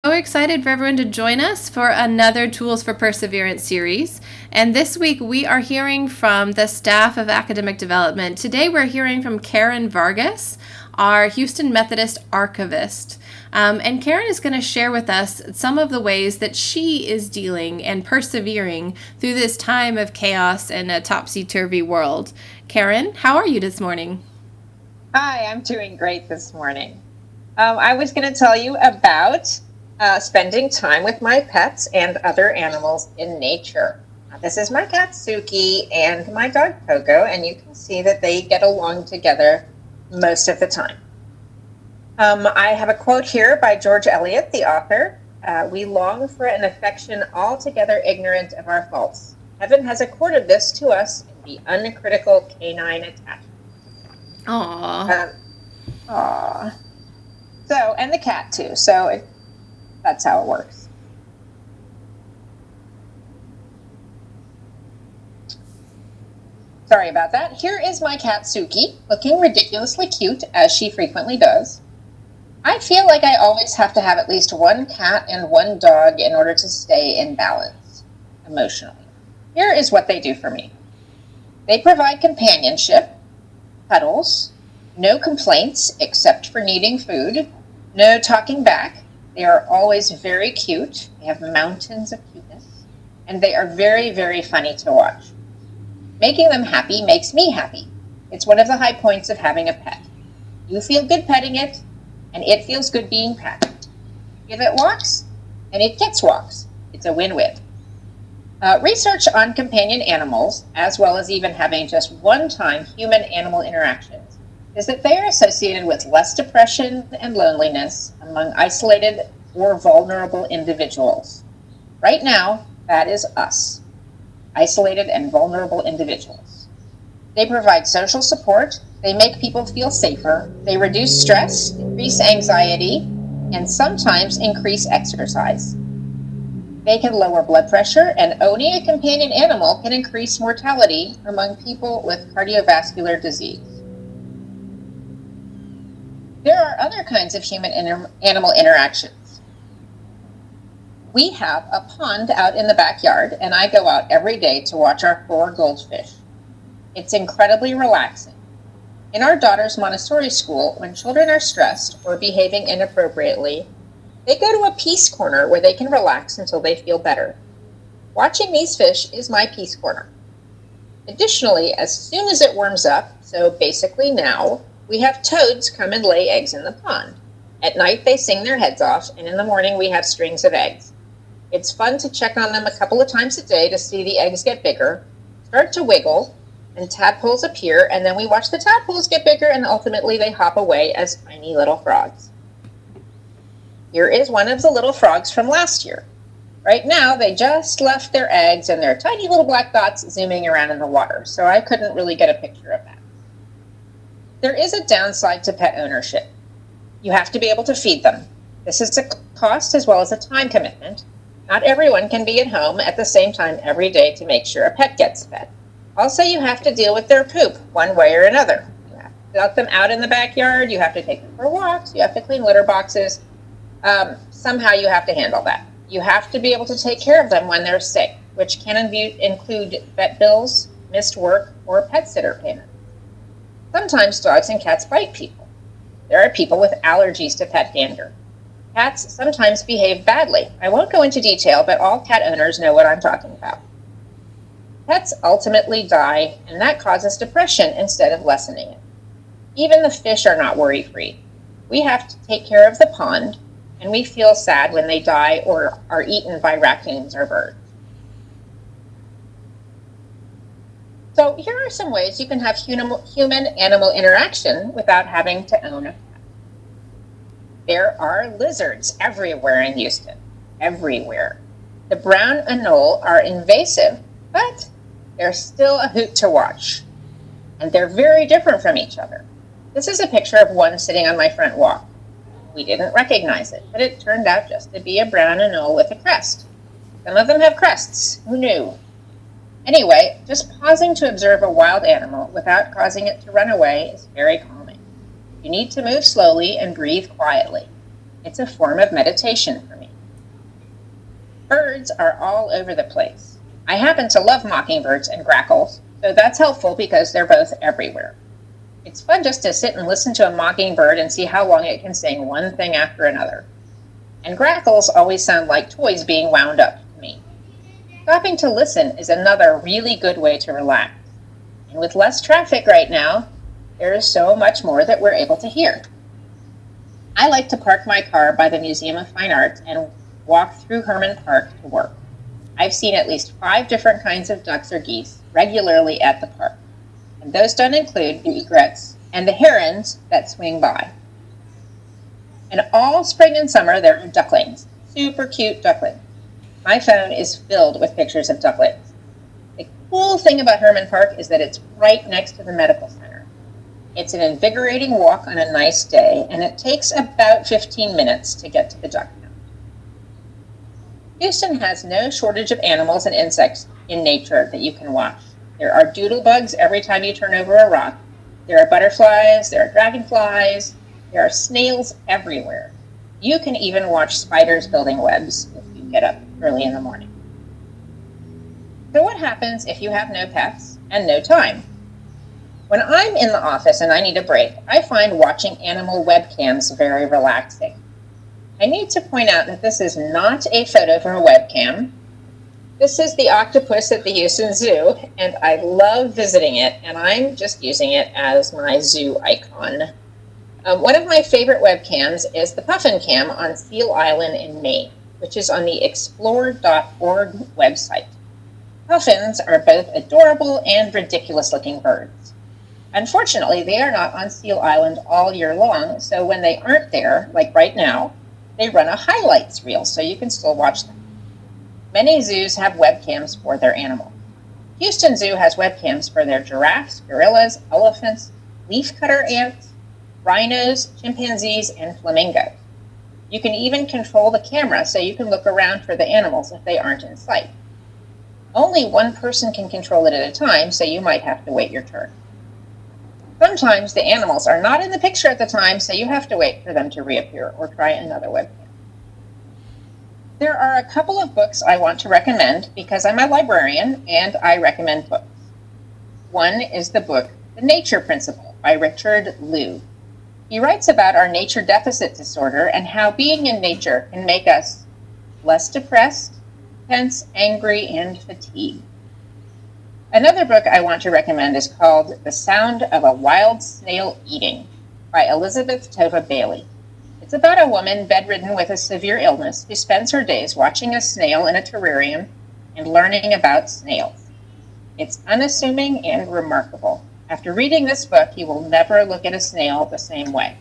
So excited for everyone to join us for another Tools for Perseverance series. And this week we are hearing from the staff of academic development. Today we're hearing from Karen Vargas, our Houston Methodist archivist. And Karen is going to share with us some of the ways that she is dealing and persevering through this time of chaos and a topsy-turvy world. Karen, how are you this morning? Hi, I'm doing great this morning. I was going to tell you about spending time with my pets and other animals in nature. This is my cat Suki and my dog Coco, and you can see that they get along together most of the time. I have a quote here by George Eliot, the author. We long for an affection altogether ignorant of our faults. Heaven has accorded this to us in the uncritical canine attachment. Aww. So, and the cat too. That's how it works. Sorry about that. Here is my cat Suki, looking ridiculously cute, as she frequently does. I feel like I always have to have at least one cat and one dog in order to stay in balance emotionally. Here is what they do for me. They provide companionship, cuddles, no complaints except for needing food, no talking back. They are always very cute. They have mountains of cuteness, and they are very, very funny to watch. Making them happy makes me happy. It's one of the high points of having a pet. You feel good petting it, and it feels good being petted. Give it walks, and it gets walks. It's a win-win. Research on companion animals, as well as even having just one-time human-animal interactions, is that they are associated with less depression and loneliness among isolated or vulnerable individuals. Right now, that is us, isolated and vulnerable individuals. They provide social support, they make people feel safer, they reduce stress, increase anxiety, and sometimes increase exercise. They can lower blood pressure, and owning a companion animal can increase mortality among people with cardiovascular disease. There are other kinds of human-animal interactions. We have a pond out in the backyard, and I go out every day to watch our 4 goldfish. It's incredibly relaxing. In our daughter's Montessori school, when children are stressed or behaving inappropriately, they go to a peace corner where they can relax until they feel better. Watching these fish is my peace corner. Additionally, as soon as it warms up, so basically now, we have toads come and lay eggs in the pond. At night, they sing their heads off, and in the morning, we have strings of eggs. It's fun to check on them a couple of times a day to see the eggs get bigger, start to wiggle, and tadpoles appear, and then we watch the tadpoles get bigger, and ultimately they hop away as tiny little frogs. Here is one of the little frogs from last year. Right now, they just left their eggs, and they're tiny little black dots zooming around in the water, so I couldn't really get a picture of that. There is a downside to pet ownership. You have to be able to feed them. This is a cost as well as a time commitment. Not everyone can be at home at the same time every day to make sure a pet gets fed. Also, you have to deal with their poop one way or another. You have to let them out in the backyard, you have to take them for walks, you have to clean litter boxes. Somehow you have to handle that. You have to be able to take care of them when they're sick, which can include vet bills, missed work, or pet sitter payments. Sometimes dogs and cats bite people. There are people with allergies to pet dander. Cats sometimes behave badly. I won't go into detail, but all cat owners know what I'm talking about. Pets ultimately die, and that causes depression instead of lessening it. Even the fish are not worry-free. We have to take care of the pond, and we feel sad when they die or are eaten by raccoons or birds. So here are some ways you can have human-animal interaction without having to own a pet. There are lizards everywhere in Houston, everywhere. The brown anole are invasive, but they're still a hoot to watch. And they're very different from each other. This is a picture of one sitting on my front walk. We didn't recognize it, but it turned out just to be a brown anole with a crest. Some of them have crests. Who knew? Anyway, just pausing to observe a wild animal without causing it to run away is very calming. You need to move slowly and breathe quietly. It's a form of meditation for me. Birds are all over the place. I happen to love mockingbirds and grackles, so that's helpful because they're both everywhere. It's fun just to sit and listen to a mockingbird and see how long it can sing one thing after another. And grackles always sound like toys being wound up to me. Stopping to listen is another really good way to relax. And with less traffic right now, there is so much more that we're able to hear. I like to park my car by the Museum of Fine Arts and walk through Herman Park to work. I've seen at least 5 different kinds of ducks or geese regularly at the park. And those don't include the egrets and the herons that swing by. And all spring and summer there are ducklings, super cute ducklings. My phone is filled with pictures of ducklings. The cool thing about Herman Park is that it's right next to the medical center. It's an invigorating walk on a nice day, and it takes about 15 minutes to get to the duck pound. Houston has no shortage of animals and insects in nature that you can watch. There are doodlebugs every time you turn over a rock. There are butterflies, there are dragonflies, there are snails everywhere. You can even watch spiders building webs if you get up early in the morning. So what happens if you have no pets and no time? When I'm in the office and I need a break, I find watching animal webcams very relaxing. I need to point out that this is not a photo from a webcam. This is the octopus at the Houston Zoo, and I love visiting it, and I'm just using it as my zoo icon. One of my favorite webcams is the Puffin Cam on Seal Island in Maine, which is on the explore.org website. Puffins are both adorable and ridiculous-looking birds. Unfortunately, they are not on Seal Island all year long, so when they aren't there, like right now, they run a highlights reel so you can still watch them. Many zoos have webcams for their animals. Houston Zoo has webcams for their giraffes, gorillas, elephants, leafcutter ants, rhinos, chimpanzees, and flamingos. You can even control the camera so you can look around for the animals if they aren't in sight. Only one person can control it at a time, so you might have to wait your turn. Sometimes the animals are not in the picture at the time, so you have to wait for them to reappear or try another webcam. There are a couple of books I want to recommend because I'm a librarian and I recommend books. One is the book The Nature Principle by Richard Liu. He writes about our nature deficit disorder and how being in nature can make us less depressed, tense, angry, and fatigued. Another book I want to recommend is called The Sound of a Wild Snail Eating by Elizabeth Tova Bailey. It's about a woman bedridden with a severe illness who spends her days watching a snail in a terrarium and learning about snails. It's unassuming and remarkable. After reading this book, you will never look at a snail the same way.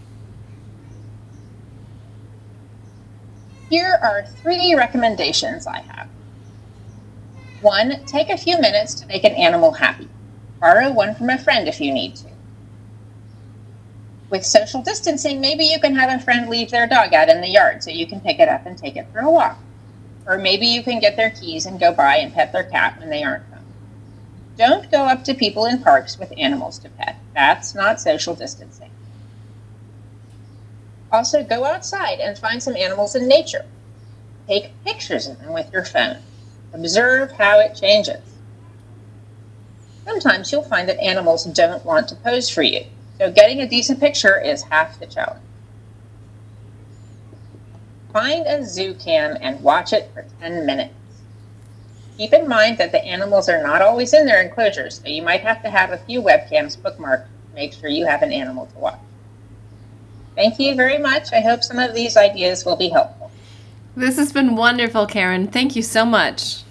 Here are 3 recommendations I have. 1, take a few minutes to make an animal happy. Borrow one from a friend if you need to. With social distancing, maybe you can have a friend leave their dog out in the yard so you can pick it up and take it for a walk. Or maybe you can get their keys and go by and pet their cat when they aren't home. Don't go up to people in parks with animals to pet. That's not social distancing. Also, go outside and find some animals in nature. Take pictures of them with your phone. Observe how it changes. Sometimes you'll find that animals don't want to pose for you, so getting a decent picture is half the challenge. Find a zoo cam and watch it for 10 minutes. Keep in mind that the animals are not always in their enclosures, so you might have to have a few webcams bookmarked to make sure you have an animal to watch. Thank you very much. I hope some of these ideas will be helpful. This has been wonderful, Karen. Thank you so much.